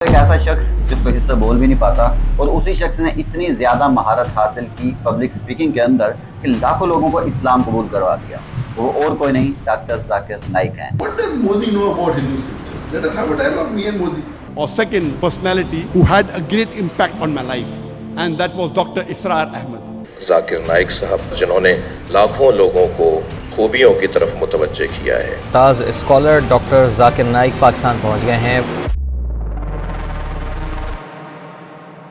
एक ऐसा शख्स जो सही से बोल भी नहीं पाता और उसी शख्स ने इतनी ज्यादा महारत हासिल की पब्लिक स्पीकिंग के अंदर कि लाखों लोगों को इस्लाम कबूल करवा दिया। वो और कोई नहीं, डॉक्टर जाकिर नाइक हैं। What does Modi know about Hindu scriptures? Let us have a dialogue, me and Modi. Or second personality who had a great impact on my life, and that was Dr. Israr Ahmed. Zakir Naik साहब जिन्होंने लाखों लोगों को खूबियों की तरफ मुतवज्जे किया है। ताज स्कॉलर डॉक्टर जाकिर नाइक पाकिस्तान पहुंच गए हैं।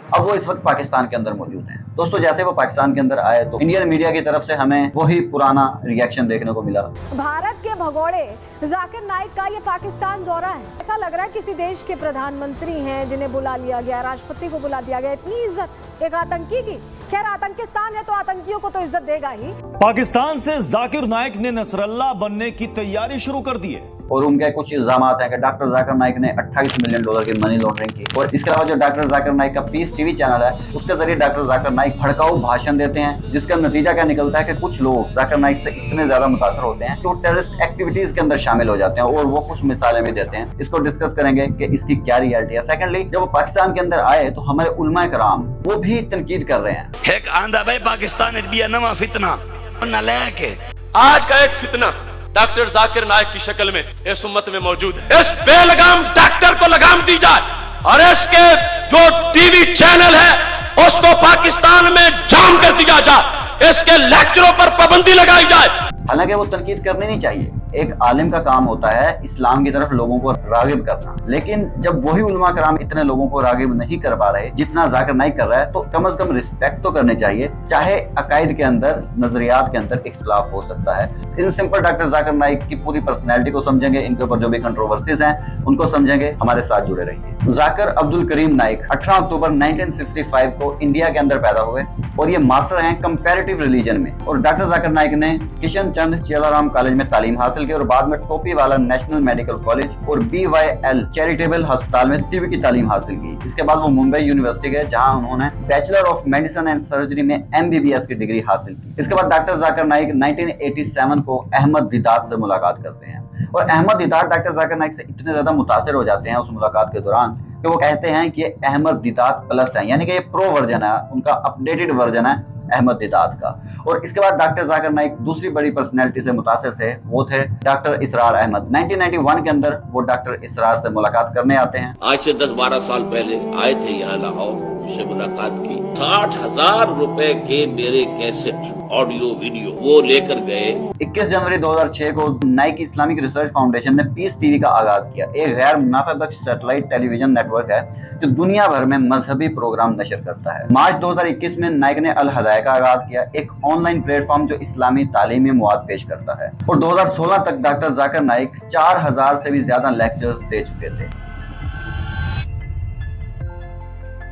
अब वो इस वक्त पाकिस्तान के अंदर मौजूद हैं। दोस्तों, जैसे वो पाकिस्तान के अंदर आए तो इंडियन मीडिया की तरफ से हमें वही पुराना रिएक्शन देखने को मिला। भारत के भगोड़े जाकिर नाइक का ये पाकिस्तान दौरा है। ऐसा लग रहा है किसी देश के प्रधानमंत्री हैं जिन्हें बुला लिया गया, राष्ट्रपति को बुला दिया गया। इतनी इज्जत एक आतंकी की। खैर, आतंकिस्तान है तो आतंकियों को तो इज्जत देगा ही। पाकिस्तान से जाकिर नाइक ने नसरल्ला बनने की तैयारी शुरू कर दी है और उनके कुछ इल्जाम हैं कि डॉक्टर जाकिर नाइक ने 28 मिलियन डॉलर की मनी लॉन्ड्रिंग की। और इसके अलावा जो डॉक्टर जाकिर नाइक का पीस टीवी चैनल है, उसके जरिए डॉक्टर जाकिर नाइक भड़काऊ भाषण देते हैं, जिसका नतीजा क्या निकलता है कि कुछ लोग जाकिर नाइक से इतने ज्यादा मुतासर होते हैं कि वो टेररिस्ट एक्टिविटीज के अंदर शामिल हो जाते हैं। और वो कुछ मिसालें भी देते हैं। इसको डिस्कस करेंगे कि इसकी क्या रियलिटी है। सेकेंडली, जब वो पाकिस्तान के अंदर आए तो हमारे उलमा कराम वो भी तनकीद कर रहे हैं। एक आंधा भाई पाकिस्तान नवा फितना नालायक है। आज का एक फितना डॉक्टर जाकिर नाइक की शक्ल में इस उम्मत में मौजूद है। इस बेलगाम डॉक्टर को लगाम दी जाए और इसके जो टीवी चैनल है उसको पाकिस्तान में जाम कर दिया जाए। इसके लेक्चरों पर पाबंदी लगाई जाए। हालांकि वो तनकीद करनी नहीं चाहिए। एक आलिम का काम होता है इस्लाम की तरफ लोगों को रागिब करना, लेकिन जब वही उलमा कराम इतने लोगों को रागिब नहीं कर पा रहे जितना जाकिर नाइक कर रहा है, तो कम से कम रिस्पेक्ट तो करनी चाहिए। चाहे अकायद के अंदर, नजरियात के अंदर इख्तिलाफ हो सकता है। In simple doctor Zakir Naik की पूरी पर्सनैलिटी को समझेंगे, इनके ऊपर जो भी कंट्रोवर्सीज हैं उनको समझेंगे। हमारे साथ जुड़े रहिए। जाकिर अब्दुल करीम नाइक 18 अक्टूबर 1965 को इंडिया के अंदर पैदा हुए और ये मास्टर हैं कंपैरेटिव रिलीजन में। और डॉक्टर जाकिर नाइक ने किशन चंद चेलाराम कॉलेज में तालीम हासिल की और बाद में टोपी वाला नेशनल मेडिकल कॉलेज और BYL चैरिटेबल अस्पताल में टीबी की तालीम हासिल की। इसके बाद वो मुंबई यूनिवर्सिटी गए, जहां उन्होंने bachelor of medicine and surgery में MBBS की डिग्री हासिल की। इसके बाद डॉक्टर जाकिर नाइक 1987 को अहमद दीदात से मुलाकात करते हैं और अहमद दीदात डॉक्टर जाकिर नाइक से इतने ज्यादा मुतासिर हो जाते हैं उस मुलाकात के दौरान कि वो कहते हैं कि ये अहमद दीदात प्लस है, यानी कि ये प्रो वर्जन है, उनका अपडेटेड वर्जन है अहमद दीदात का। और इसके बाद डॉक्टर जाकिर नाइक दूसरी बड़ी पर्सनैलिटी से मुतासिर थे, वो थे डॉक्टर इसरार अहमद। 1991 के अंदर वो डॉक्टर इसरार से मुलाकात करने आते हैं। आज से 10-12 साल पहले आए थे यहाँ लाहौर से मुलाकात की। 60,000 रुपए के मेरे कैसेट ऑडियो वीडियो वो लेकर गए। 21 जनवरी 2006 को नाइक इस्लामिक रिसर्च फाउंडेशन ने पीस टीवी का आगाज किया। एक गैर मुनाफा बख्श सैटेलाइट टेलीविजन नेटवर्क है जो दुनिया भर में मजहबी प्रोग्राम नशर करता है। मार्च 2021 में नाइक ने अल हदाया का आगाज किया, एक ऑनलाइन प्लेटफॉर्म जो इस्लामी तालीमी मवाद पेश करता है। और 2016 तक डॉक्टर जाकिर नाइक 4000 से भी ज्यादा लेक्चर्स दे चुके थे।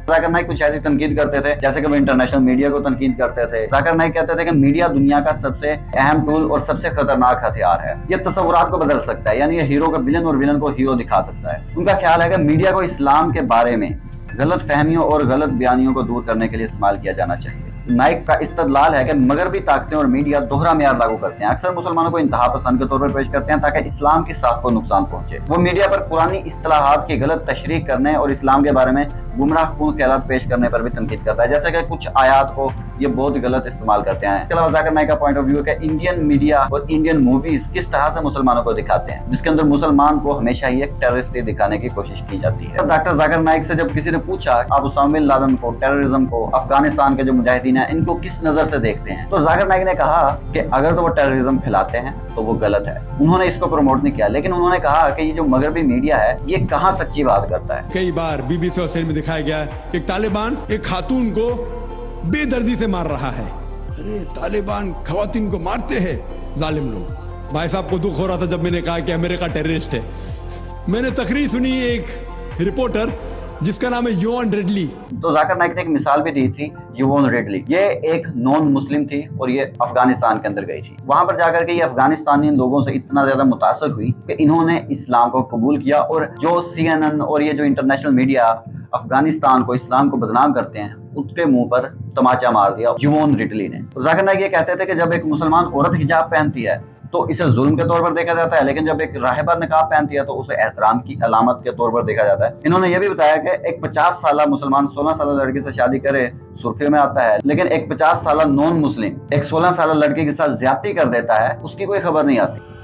जाकिर नाइक कुछ ऐसी तनकीद करते थे जैसे कि वो इंटरनेशनल मीडिया को तनकीद करते थे। जाकिर नाइक कहते थे कि मीडिया दुनिया का सबसे अहम टूल और सबसे खतरनाक हथियार है। ये तस्वुरात को बदल सकता है, यानी ये हीरो को विलन और विलन को हीरो दिखा सकता है। उनका ख्याल है कि मीडिया को इस्लाम के बारे में गलत फहमियों और गलत बयानियों को दूर करने के लिए इस्तेमाल किया जाना चाहिए। नाइक का इस्तदलाल है कि मगरबी ताकतें और मीडिया दोहरा मेयार लागू करते हैं, अक्सर मुसलमानों को इंतहा पसंद के तौर पर पेश करते हैं ताकि इस्लाम की साख को नुकसान पहुंचे। वो मीडिया पर पुरानी इस्तिलाहात की गलत तशरीह करने और इस्लाम के बारे में गुमराहकुन ख्यालात पेश करने पर भी तनकीद करता है, जैसे कि कुछ आयात को ये बहुत गलत इस्तेमाल करते हैं। इसके अलावा जाकिर नाइक का पॉइंट ऑफ व्यू है कि इंडियन मीडिया और इंडियन मूवीज किस तरह से मुसलमानों को दिखाते हैं, जिसके अंदर मुसलमान को हमेशा ही एक टेररिस्ट दिखाने की कोशिश की जाती है। तो डॉक्टर जाकिर नाइक से जब किसी ने पूछा आप उसामा बिन लादेन को, टेररिज्म को, अफगानिस्तान के जो मुजाहिदीन हैं, इनको किस नजर से देखते हैं, तो जाकिर नाइक ने कहा कि अगर तो वो टेररिज्म फैलाते हैं तो वो गलत है। उन्होंने इसको प्रमोट नहीं किया, लेकिन उन्होंने कहा कि ये जो मगरबी मीडिया है ये कहाँ सच्ची बात करता है। कई बार BBC और में दिखाया गया कि तालिबान एक खातून को बेदर्दी से मार रहा है। अरे तालिबान खवातीन को मारते हैं जालिम लोग। भाई साहब को दुख हो रहा था जब मैंने कहा कि अमेरिका टेररिस्ट है। मैंने तकरीर सुनी एक रिपोर्टर जिसका नाम है योन रेडली। तो जाकिर नाइक ने एक मिसाल भी दी थी, योन रेडली। ये एक नॉन मुस्लिम थी और ये अफगानिस्तान के अंदर गई थी। वहां पर जाकर के ये अफगानिस्तानी लोगों से इतना ज्यादा मुतासर हुई कि इन्होंने इस्लाम को कबूल किया। और जो CNN और ये जो इंटरनेशनल मीडिया अफगानिस्तान को, इस्लाम को बदनाम करते हैं, उसके मुंह पर तमाचा मार दिया योन रिडली ने। तो जाकिर नाइक ये कहते थे कि जब एक मुसलमान औरत हिजाब पहनती है तो इसे जुल्म के तौर पर देखा जाता है, लेकिन जब एक राहिबा नकाब पहनती है तो उसे एहतराम की अलामत के तौर पर देखा जाता है। इन्होंने ये भी बताया कि एक 50 साल मुसलमान 16 साल लड़की से शादी करे सुर्खियों में आता है, लेकिन एक 50 साल नॉन मुस्लिम एक 16 साल लड़की के साथ ज्यादती कर देता है, उसकी कोई खबर नहीं आती।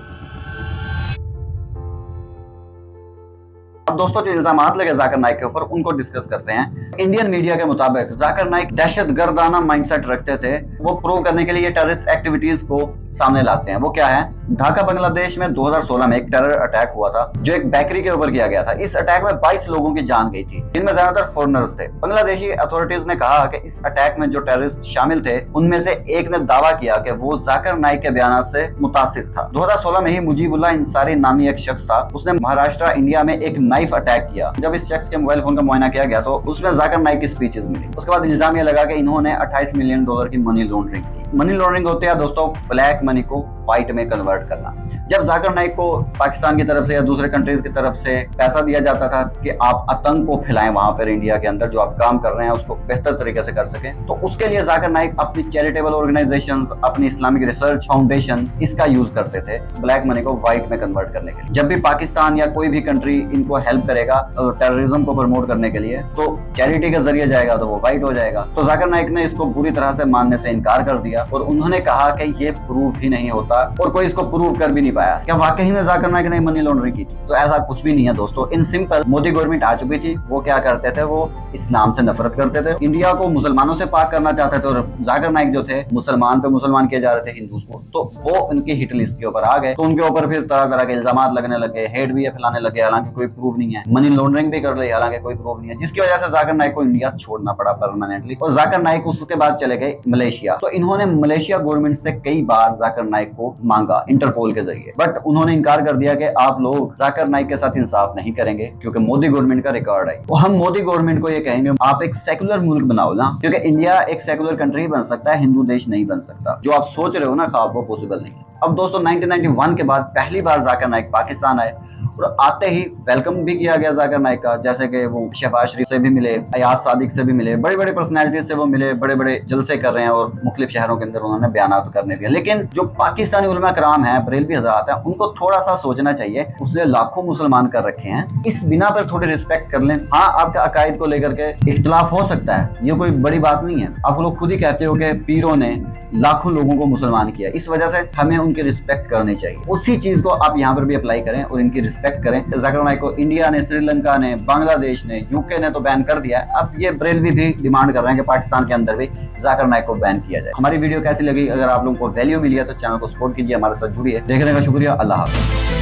अब दोस्तों जो इल्जामात लगे जाकिर नाइक के ऊपर उनको डिस्कस करते हैं। इंडियन मीडिया के मुताबिक जाकिर नाइक दहशतगर्दाना माइंडसेट रखते थे। वो प्रूव करने के लिए टेररिस्ट एक्टिविटीज को सामने लाते हैं। वो क्या है? ढाका बांग्लादेश में 2016 में एक टेरर अटैक हुआ था जो एक बेकरी के ऊपर किया गया था। इस अटैक में 22 लोगों की जान गई थी, जिनमें ज्यादातर फॉरेनर्स थे। बांग्लादेशी अथॉरिटीज ने कहा कि इस अटैक में जो टेररिस्ट शामिल थे उनमें से एक ने दावा किया कि वो जाकिर नाइक के बयान से मुतासिर था। 2016 में ही मुजीबुल्लाह इंसारी नामी एक शख्स था, उसने महाराष्ट्र इंडिया में एक नाइफ अटैक किया। जब इस शख्स के मोबाइल फोन का मुआयना किया गया तो उसमें जाकिर नाइक की स्पीचेस मिली। उसके बाद इल्जाम ये लगा कि इन्होंने $28 मिलियन की मनी लॉन्ड्रिंग की। मनी लॉन्ड्रिंग होती है दोस्तों ब्लैक मनी को व्हाइट में कन्वर्ट करना। जब जाकिर नाइक को पाकिस्तान की तरफ से या दूसरे कंट्रीज की तरफ से पैसा दिया जाता था कि आप आतंक को फैलाएं वहां पर इंडिया के अंदर, जो आप काम कर रहे हैं उसको बेहतर तरीके से कर सकें, तो उसके लिए जाकिर नाइक अपनी चैरिटेबल ऑर्गेनाइजेशंस, अपनी इस्लामिक रिसर्च फाउंडेशन इसका यूज करते थे ब्लैक मनी को व्हाइट में कन्वर्ट करने के लिए। जब भी पाकिस्तान या कोई भी कंट्री इनको हेल्प करेगा टेररिज्म को प्रमोट करने के लिए तो चैरिटी के जरिए जाएगा तो वो व्हाइट हो जाएगा। तो जाकिर नाइक ने इसको पूरी तरह से मानने से इनकार कर दिया और उन्होंने कहा कि ये प्रूव ही नहीं होता और कोई इसको प्रूव कर भी नहीं पाया। क्या वाकई में जाकिर नाइक ने मनी लॉन्ड्रिंग की थी? तो ऐसा कुछ भी नहीं है दोस्तों। इन सिंपल मोदी गवर्नमेंट आ चुकी थी, वो क्या करते थे, वो इस्लाम से नफरत करते थे, इंडिया को मुसलमानों से पाक करना चाहते थे और जाकिर नाइक जो थे मुसलमान पे मुसलमान किए जा रहे थे हिंदूज को, तो वो उनकी हिट लिस्ट के ऊपर आ गए। तो उनके ऊपर फिर तरह तरह के इल्जामात लगने लगे, हेट भी फैलाने लगे, हालांकि कोई प्रूफ नहीं है, मनी लॉन्ड्रिंग भी कर ली हालांकि कोई प्रूफ नहीं है, जिसकी वजह से जाकिर नाइक को इंडिया छोड़ना पड़ा परमानेंटली। और जाकिर नाइक उसके बाद चले गए मलेशिया। तो इन्होंने मलेशिया गवर्नमेंट से कई बार जाकिर नाइक को मांगा इंटरपोल के जरिए, बट उन्होंने इनकार कर दिया कि आप लोग जाकिर नाइक के साथ इंसाफ नहीं करेंगे क्योंकि मोदी गवर्नमेंट का रिकॉर्ड है। तो हम मोदी गवर्नमेंट को ये कहेंगे आप एक सेकुलर मुल्क बनाओ ना, क्योंकि इंडिया एक सेकुलर कंट्री बन सकता है, हिंदू देश नहीं बन सकता। जो आप सोच रहे हो ना ख्वाब, वो पॉसिबल नहीं है। अब दोस्तों 1991 के बाद पहली बार जाकिर नाइक पाकिस्तान आए और आते ही वेलकम भी किया गया जाकिर नाइक का, जैसे कि वो शहबाज शरीफ से भी मिले, अयाज सादिक से भी मिले, बड़े बड़े पर्सनैलिटी से वो मिले, बड़े बड़े जलसे कर रहे हैं और मुख्तलिफ शहरों के अंदर उन्होंने बयानात करने दिए। लेकिन जो पाकिस्तानी उलमा कराम है, बरेलवी हजरात है, उनको थोड़ा सा सोचना चाहिए। उसने लाखों मुसलमान कर रखे हैं, इस बिना पर थोड़ी रिस्पेक्ट कर लें। हाँ, आपके अकायद को लेकर के इख्तलाफ हो सकता है, ये कोई बड़ी बात नहीं है। आप लोग खुद ही कहते हो कि पीरों ने लाखों लोगों को मुसलमान किया, इस वजह से हमें उनकी रिस्पेक्ट करनी चाहिए। उसी चीज को आप यहाँ पर भी अप्लाई करें और इनकी रिस्पेक्ट करें। जाकिर नाइक को इंडिया ने, श्रीलंका ने, बांग्लादेश ने, यूके ने तो बैन कर दिया है। अब ये बरेलवी भी डिमांड कर रहे हैं कि पाकिस्तान के अंदर भी जाकिर नाइक को बैन किया जाए। हमारी वीडियो कैसी लगी? अगर आप लोगों को वैल्यू मिली है तो चैनल को सपोर्ट कीजिए, हमारे साथ जुड़िए। देखने का शुक्रिया। अल्लाह हाफ़िज़।